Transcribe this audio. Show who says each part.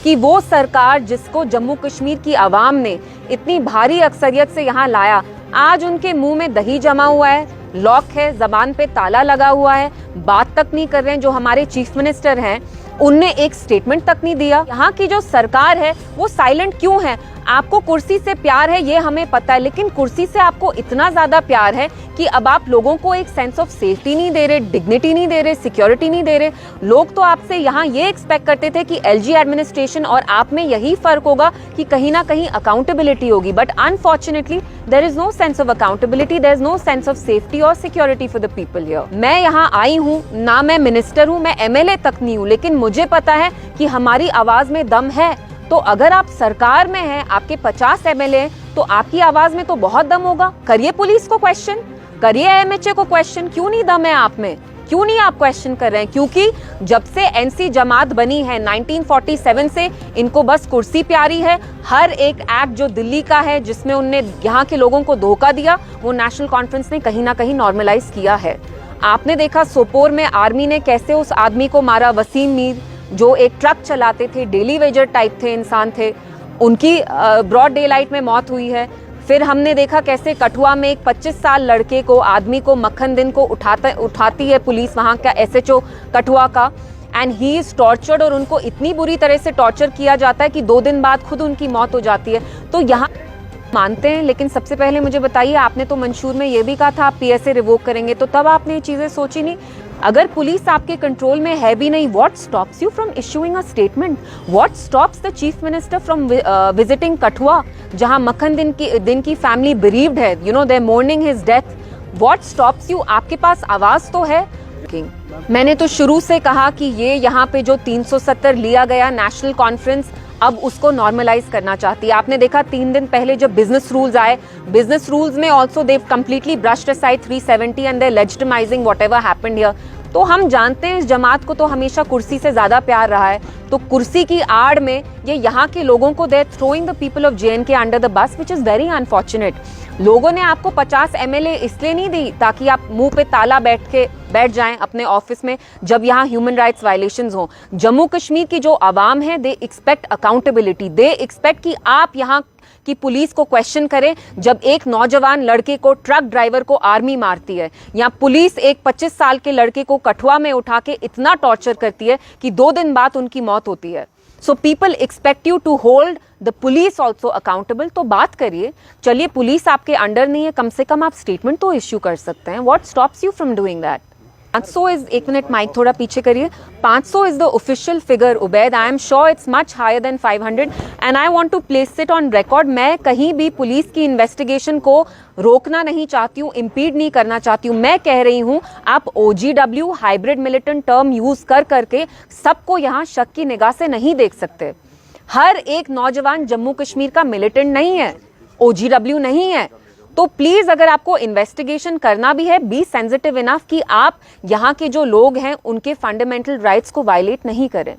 Speaker 1: कि वो सरकार जिसको जम्मू कश्मीर की आवाम ने इतनी भारी अक्सरियत से यहाँ लाया, आज उनके मुंह में दही जमा हुआ है, लॉक है, जबान पे ताला लगा हुआ है, बात तक नहीं कर रहे हैं। जो हमारे चीफ मिनिस्टर हैं उनने एक स्टेटमेंट तक नहीं दिया। यहाँ की जो सरकार है वो साइलेंट क्यों है? आपको कुर्सी से प्यार है ये हमें पता है, लेकिन कुर्सी से आपको इतना ज्यादा प्यार है कि अब आप लोगों को एक सेंस ऑफ सेफ्टी नहीं दे रहे, डिग्निटी नहीं दे रहे, सिक्योरिटी नहीं दे रहे। लोग तो आपसे यहाँ ये एक्सपेक्ट करते थे कि एलजी एडमिनिस्ट्रेशन और आप में यही फर्क होगा कि कहीं ना कहीं अकाउंटेबिलिटी होगी, but unfortunately there is no sense of accountability, there is no sense of safety और security for the people here. मैं यहाँ आई हूँ ना, मैं मिनिस्टर हूँ, मैं एमएलए तक नहीं हूँ, लेकिन मुझे पता है कि हमारी आवाज में दम है। तो अगर आप सरकार में हैं, आपके 50 एमएलए, तो आपकी आवाज में तो बहुत दम होगा। करिए पुलिस को क्वेश्चन, करिए एमएचए को क्वेश्चन, क्यों नहीं दम है आप में? क्यों नहीं आप क्वेश्चन कर रहे हैं? क्योंकि जब से एनसी जमात बनी है 1947 से इनको बस कुर्सी प्यारी है। हर एक एक्ट जो दिल्ली का है जिसमें उनने यहाँ के लोगों को धोखा दिया, वो नेशनल कॉन्फ्रेंस ने कहीं ना कहीं नॉर्मलाइज किया है। आपने देखा सोपोर में आर्मी ने कैसे उस आदमी को मारा, वसीम मीर, जो एक ट्रक चलाते थे, डेली वेजर टाइप थे, इंसान थे, उनकी ब्रॉड डे लाइट में मौत हुई है। फिर हमने देखा कैसे कठुआ में एक 25 साल लड़के को, आदमी को मक्खन दिन को उठाती है पुलिस, वहां का एसएचओ कठुआ का, एंड ही इज टॉर्चर्ड, और उनको इतनी बुरी तरह से टॉर्चर किया जाता है कि 2 दिन बाद खुद उनकी मौत हो जाती है। तो यहाँ मानते हैं, लेकिन सबसे पहले मुझे बताइए, आपने तो मंशूर में ये भी कहा था आप पीएसए रिवोक करेंगे, तो तब आपने ये चीजें सोची नहीं? अगर पुलिस आपके कंट्रोल में है भी नहीं, what stops you from issuing a statement? What stops the chief minister from visiting Kathua, जहां मक्खन दिन की फैमिली बेरीव्ड है, you know, they are mourning his death? What stops you? आपके पास आवाज तो है। मैंने तो शुरू से कहा कि ये यहाँ पे जो 370 लिया गया नेशनल कॉन्फ्रेंस, अब उसको नॉर्मलाइज करना चाहती है। आपने देखा 3 दिन पहले जब बिजनेस रूल्स आए, बिजनेस रूल्स में also they completely brushed aside 370 and they legitimising whatever happened here. तो हम जानते हैं इस जमात को तो हमेशा कुर्सी से ज्यादा प्यार रहा है, तो कुर्सी की आड़ में ये यहाँ के लोगों को they throwing the people of J and K under the bus, which is very unfortunate. लोगों ने आपको 50 एमएलए इसलिए नहीं दी ताकि आप मुंह पे ताला बैठ जाएं अपने ऑफिस में जब यहाँ ह्यूमन राइट्स वायलेशंस हो। जम्मू कश्मीर की जो आवाम है, they expect accountability, they expect कि आप यहाँ की पुलिस को क्वेश्चन करें। जब एक नौजवान लड़के को, ट्रक ड्राइवर को आर्मी मारती है, या पुलिस एक 25 साल के लड़के को कठुआ में उठा के इतना टॉर्चर करती है कि 2 दिन बाद उनकी मौत होती है। So people expect you to hold the police also accountable. तो बात करिए, चलिए पुलिस आपके अंडर नहीं है, कम से कम आप स्टेटमेंट तो इश्यू कर सकते हैं। What stops you from doing that? 500 is, 1 minute mike थोड़ा पीछे करिए, 500 is the official figure Ubaid. I am sure it's much higher than 500 and I want to place it on record. मैं कहीं भी पुलिस की इन्वेस्टिगेशन को रोकना नहीं चाहती हूँ, इम्पीड नहीं करना चाहती हूँ। मैं कह रही हूँ आप OGW hybrid militant term use करके सबको यहाँ शक की निगाह से नहीं देख सकते। हर एक नौजवान जम्मू कश्मीर का मिलिटेंट नहीं है, OGW नहीं है। तो प्लीज अगर आपको इन्वेस्टिगेशन करना भी है, बी सेंसिटिव इनफ कि आप यहाँ के जो लोग हैं उनके फंडामेंटल राइट्स को वायलेट नहीं करें।